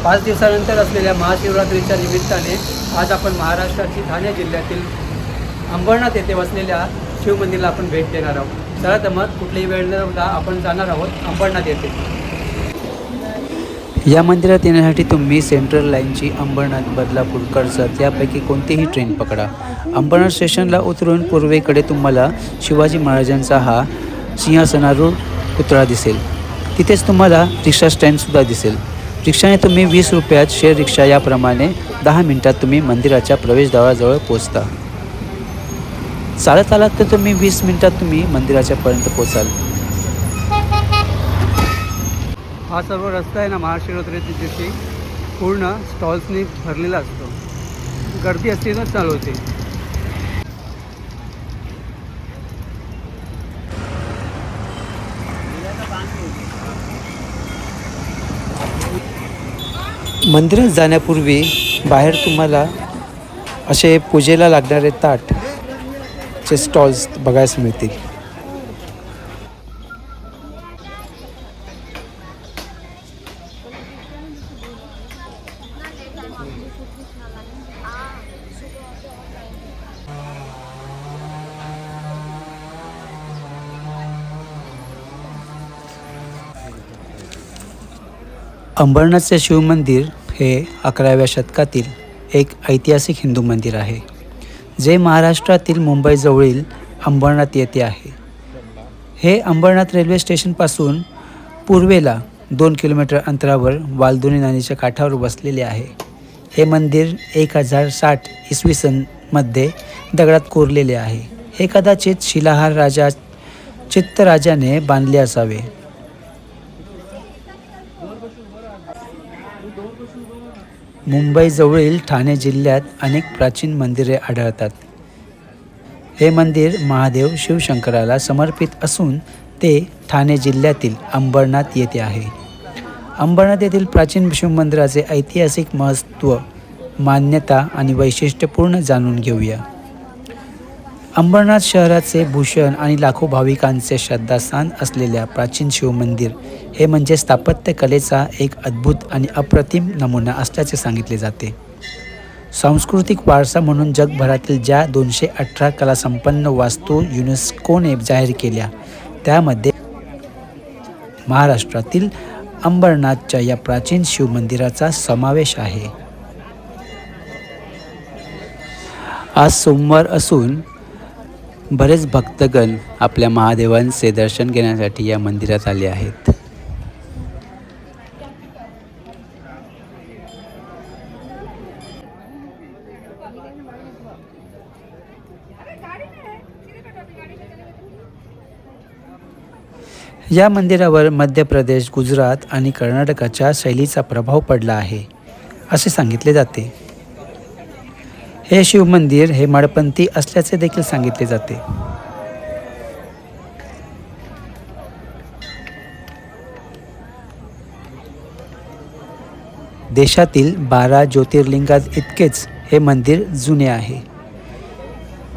5 दिवसानंतर असलेल्या महाशिवरात्रीच्या निमित्ताने आज आपण महाराष्ट्राची ठाणे जिल्ह्यातील अंबरनाथ येथे वसलेल्या शिवमंदिराला आपण भेट देणार आहोत। चला तर मग कुठलीही वेळ न लावता आपण जाणार आहोत अंबरनाथ येथे। या मंदिरात येण्यासाठी तुम्ही सेंट्रल लाईनची अंबरनाथ, बदलापूर, कर्जत यापैकी कोणतीही ट्रेन पकडा। अंबरनाथ स्टेशनला उतरून पूर्वेकडे तुम्हाला शिवाजी महाराजांचा हा सिंहासनारूढ पुतळा दिसेल। तिथेच तुम्हाला रिक्षा स्टँडसुद्धा दिसेल। रिक्षाने तुम्ही 20 रुपयात शेअर रिक्षा याप्रमाणे 10 मिनिटात तुम्ही मंदिराच्या प्रवेशद्वाराजवळ पोहोचता। चालत आलात तर तुम्ही 20 मिनिटात तुम्ही मंदिराच्या पर्यंत पोहोचाल। हा सर्व रस्ता आहे ना महाशिवरात्रीच्या दिवशी पूर्ण स्टॉल्सनी भरलेला असतो। गर्दी असतीच चालू होते। मंदिरात जाण्यापूर्वी बाहेर तुम्हाला असे पूजेला लागणारे ताट चे स्टॉल्स बघायला मिळतील। अंबरनाथचे शिवमंदिर हे 11व्या शतकातील एक ऐतिहासिक हिंदू मंदिर आहे, जे महाराष्ट्रातील मुंबईजवळील अंबरनाथ येथे आहे। हे अंबरनाथ रेल्वे स्टेशनपासून पूर्वेला 2 किलोमीटर अंतरावर वालधुनी नदीच्या काठावर बसलेले आहे। हे मंदिर 1060 इसवी सनमध्ये दगडात कोरलेले आहे। हे कदाचित शिलाहार राजा चित्तराजाने बांधले असावे। मुंबईजवळील ठाणे जिल्ह्यात अनेक प्राचीन मंदिरे आढळतात। हे मंदिर महादेव शिवशंकराला समर्पित असून ते ठाणे जिल्ह्यातील अंबरनाथ येथे आहे। अंबरनाथ येथील प्राचीन शिवमंदिराचे ऐतिहासिक महत्त्व, मान्यता आणि वैशिष्ट्यपूर्ण जाणून घेऊया। अंबरनाथ शहराचे भूषण आणि लाखो भाविकांचे श्रद्धास्थान असलेल्या प्राचीन शिवमंदिर हे म्हणजे स्थापत्यकलेचा एक अद्भुत आणि अप्रतिम नमुना असल्याचे सांगितले जाते। सांस्कृतिक वारसा म्हणून जगभरातील ज्या 218 कलासंपन्न वास्तू युनेस्कोने जाहीर केल्या, त्यामध्ये महाराष्ट्रातील अंबरनाथच्या या प्राचीन शिवमंदिराचा समावेश आहे। आज सोमवार असून बरेच भक्तगण आपल्या महादेवांचे दर्शन घेण्यासाठी या मंदिरात आले आहेत। या मंदिरावर मध्य प्रदेश, गुजरात आणि कर्नाटकाच्या शैलीचा प्रभाव पडला आहे असे सांगितले जाते। हे शिवमंदिर हे मडपंथी असल्याचे देखील सांगितले जाते। देशातील 12 ज्योतिर्लिंगात इतकेच हे मंदिर जुने आहे।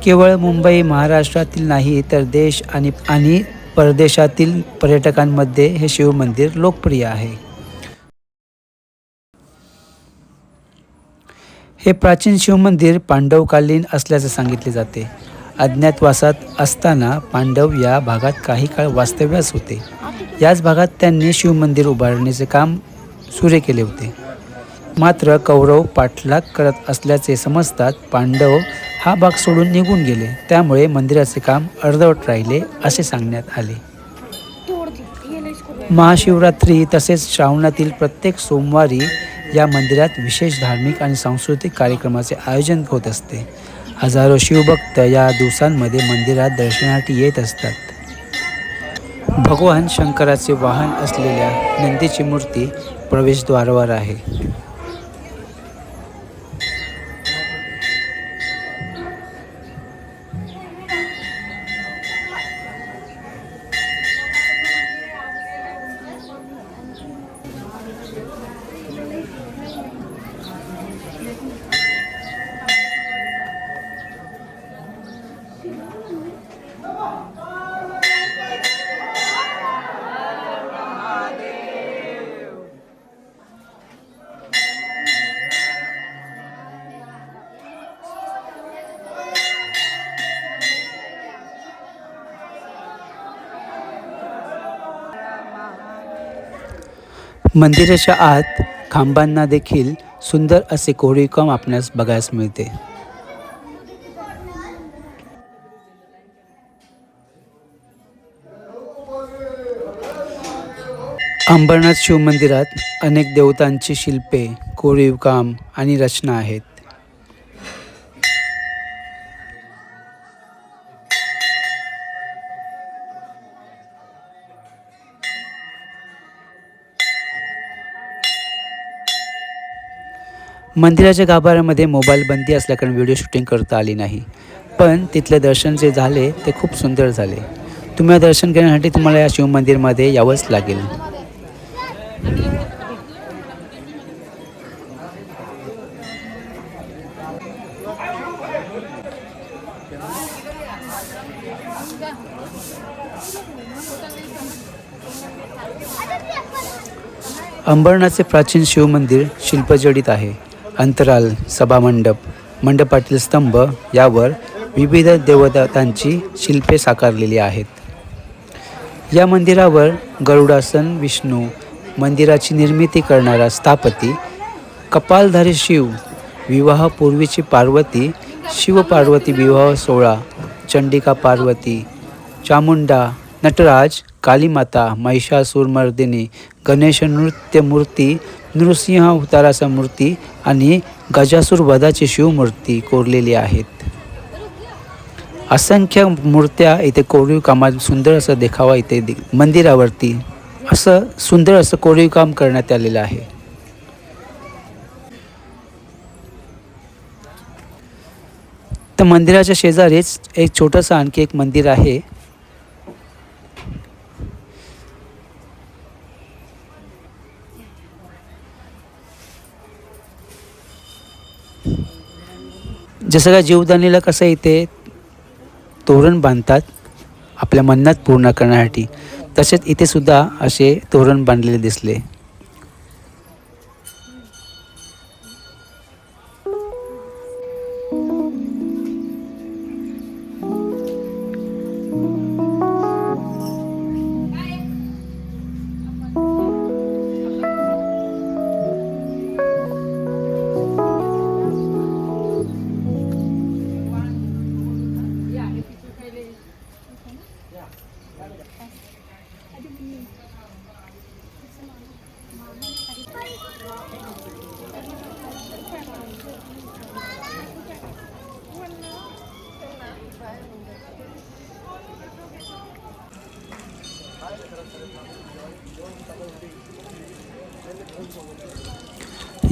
केवळ मुंबई, महाराष्ट्रातील नाही तर देश आणि परदेशातील पर्यटकांमध्ये हे शिवमंदिर लोकप्रिय आहे। हे प्राचीन शिवमंदिर पांडवकालीन असल्याचे सांगितले जाते। अज्ञातवासात असताना पांडव या भागात काही काळ वास्तव्यास होते। याच भागात त्यांनी शिवमंदिर उभारण्याचे काम सुरू केले होते। मात्र कौरव पाठलाग करत असल्याचे समजतात पांडव हा भाग सोडून निघून गेले, त्यामुळे मंदिराचे काम अर्धवट राहिले असे सांगण्यात आले। महाशिवरात्री तसेच श्रावणातील प्रत्येक सोमवारी या मंदिरात विशेष धार्मिक आणि सांस्कृतिक कार्यक्रमाचे आयोजन होत असते। हजारो शिवभक्त या दिवसांमध्ये मंदिरात दर्शनासाठी येत असतात। भगवान शंकराचे वाहन असलेल्या नंदीची मूर्ती प्रवेशद्वारावर आहे। मंदिराच्या आत खांबांना देखील सुंदर असे कोरीवकाम आपणास बघायला मिळते. अंबरनाथ शिव मंदिरात अनेक देवतांची शिल्पे, कोरीवकाम आणि रचना आहेत. मंदिराच्या गाभाऱ्यामध्ये मोबाईल बंदी असल्याकारणे व्हिडिओ शूटिंग करता आली नाही, पण तिथले दर्शन जे झाले ते खूप सुंदर झाले. तुम्ही दर्शन घेण्यासाठी तुम्हाला या शिव मंदिरमध्ये यावंच लागेल. अंबरनाथचे प्राचीन शिवमंदिर शिल्पजडित आहे. अंतराल, सभामंडप, मंडपातील स्तंभ यावर विविध देवतांची शिल्पे साकारलेली आहेत. या मंदिरावर गरुडासन विष्णू, मंदिराची निर्मिती करणारा स्थापती, कपालधारी शिव, विवाहापूर्वीची पार्वती, शिवपार्वती विवाह सोहळा, चंडिका पार्वती, चामुंडा, नटराज, कालीमाता, महिषासुरमर्दिनी, गणेश नृत्य मूर्ती, नृसिंह अवताराचा मूर्ती आणि गजासूर वधाची शिवमूर्ती कोरलेली आहेत. असंख्य मूर्त्या इथे कोरीव कामात सुंदर असा देखावा इथे मंदिरावरती असं सुंदर असं कोरीव काम करण्यात आलेलं आहे. तर मंदिराच्या शेजारीच एक छोटंसं आणखी एक मंदिर आहे. जसं का जीवदानीला कसं इथे तोरण बांधतात आपल्या मन्नत पूर्ण करण्यासाठी, तसेच इथे सुद्धा असे तोरण बांधलेले दिसले.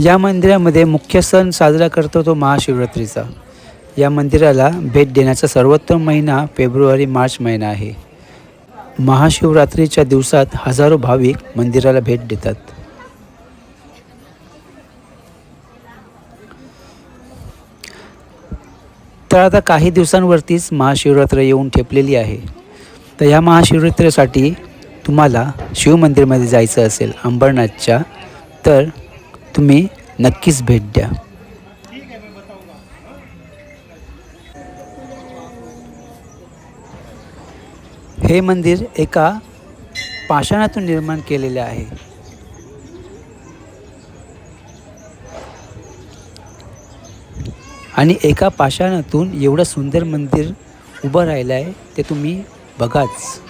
या मंदिरामध्ये मुख्य सण साजरा करतो तो महाशिवरात्रीचा. या मंदिराला भेट देण्याचा सर्वोत्तम महिना फेब्रुवारी-मार्च महिना आहे. महाशिवरात्रीच्या दिवसात हजारो भाविक मंदिराला भेट देतात. तर आता काही दिवसांवरतीच महाशिवरात्र येऊन ठेपलेली आहे. तर या महाशिवरात्रीसाठी तुम्हाला शिवमंदिरमध्ये जायचं असेल अंबरनाथच्या, तर तुम्ही नक्कीच भेट द्या. हे मंदिर एका पाषाणातून निर्माण केलेले आहे. आणि एका पाषाणातून एवढं सुंदर मंदिर उभं राहिलं आहे ते तुम्ही बघाच.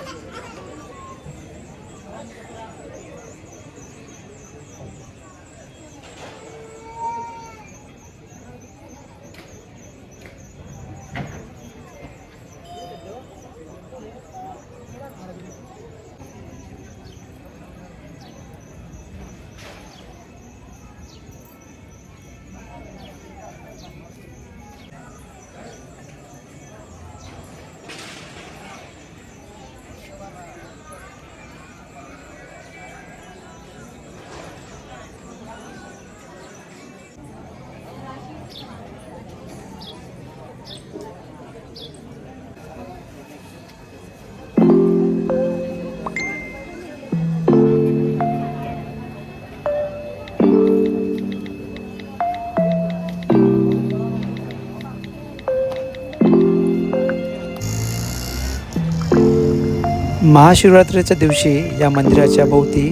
महाशिवरात्रीच्या दिवशी या मंदिराच्या भोवती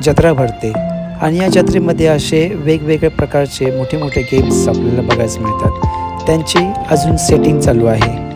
जत्रा भरते. आणि या जत्रेमध्ये असे वेगवेगळ्या प्रकारचे मोठे मोठे गेम्स आपल्याला बघायला मिळतात. त्यांची अजून सेटिंग चालू आहे.